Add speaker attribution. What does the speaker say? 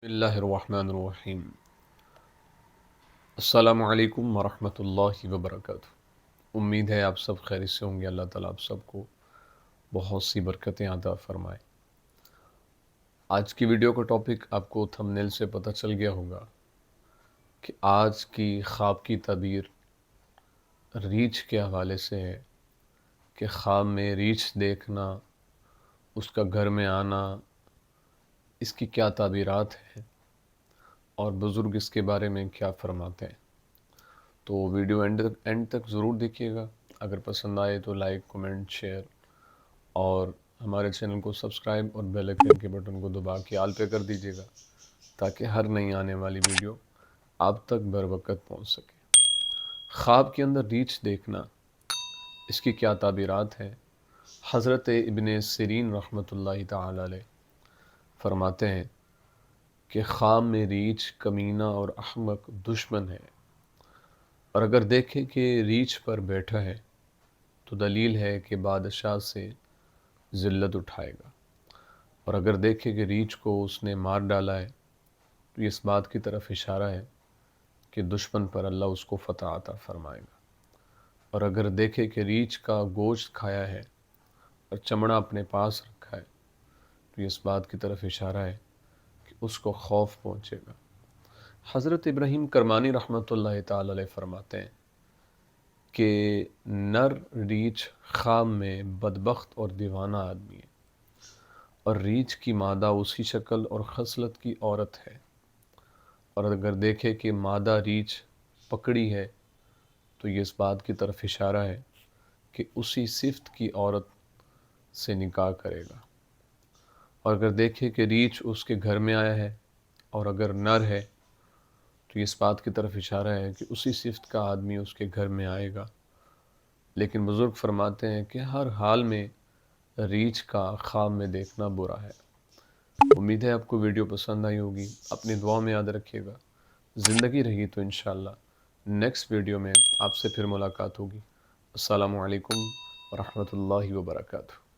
Speaker 1: بسم اللہ الرحمن الرحیم۔ السلام علیکم ورحمۃ اللہ وبرکاتہ۔ امید ہے آپ سب خیر سے ہوں گے۔ اللہ تعالیٰ آپ سب کو بہت سی برکتیں عطا فرمائے۔ آج کی ویڈیو کا ٹاپک آپ کو تھمبنیل سے پتہ چل گیا ہوگا کہ آج کی خواب کی تعبیر ریچھ کے حوالے سے ہے کہ خواب میں ریچھ دیکھنا، اس کا گھر میں آنا، اس کی کیا تعبیرات ہیں اور بزرگ اس کے بارے میں کیا فرماتے ہیں۔ تو ویڈیو اینڈ تک ضرور دیکھیے گا۔ اگر پسند آئے تو لائک، کمنٹ، شیئر اور ہمارے چینل کو سبسکرائب اور بیل آئیکن کے بٹن کو دبا کے آل پہ کر دیجیے گا تاکہ ہر نئی آنے والی ویڈیو آپ تک بر وقت پہنچ سکے۔ خواب کے اندر ریچھ دیکھنا، اس کی کیا تعبیرات ہیں۔ حضرت ابن سیرین رحمۃ اللہ تعالی علیہ فرماتے ہیں کہ خواب میں ریچھ کمینہ اور احمق دشمن ہے، اور اگر دیکھے کہ ریچھ پر بیٹھا ہے تو دلیل ہے کہ بادشاہ سے ذلت اٹھائے گا، اور اگر دیکھے کہ ریچھ کو اس نے مار ڈالا ہے تو اس بات کی طرف اشارہ ہے کہ دشمن پر اللہ اس کو فتح عطا فرمائے گا، اور اگر دیکھے کہ ریچھ کا گوشت کھایا ہے اور چمڑا اپنے پاس رکھا ہے تو اس بات کی طرف اشارہ ہے کہ اس کو خوف پہنچے گا۔ حضرت ابراہیم کرمانی رحمۃ اللہ تعالی علیہ فرماتے ہیں کہ نر ریچھ خواب میں بدبخت اور دیوانہ آدمی ہے، اور ریچھ کی مادہ اسی شکل اور خصلت کی عورت ہے، اور اگر دیکھے کہ مادہ ریچھ پکڑی ہے تو یہ اس بات کی طرف اشارہ ہے کہ اسی صفت کی عورت سے نکاح کرے گا، اور اگر دیکھے کہ ریچھ اس کے گھر میں آیا ہے اور اگر نر ہے تو یہ اس بات کی طرف اشارہ ہے کہ اسی صفت کا آدمی اس کے گھر میں آئے گا۔ لیکن بزرگ فرماتے ہیں کہ ہر حال میں ریچھ کا خواب میں دیکھنا برا ہے۔ امید ہے آپ کو ویڈیو پسند آئی ہوگی۔ اپنی دعا میں یاد رکھیے گا۔ زندگی رہی تو انشاءاللہ نیکسٹ ویڈیو میں آپ سے پھر ملاقات ہوگی۔ السلام علیکم ورحمۃ اللہ وبرکاتہ۔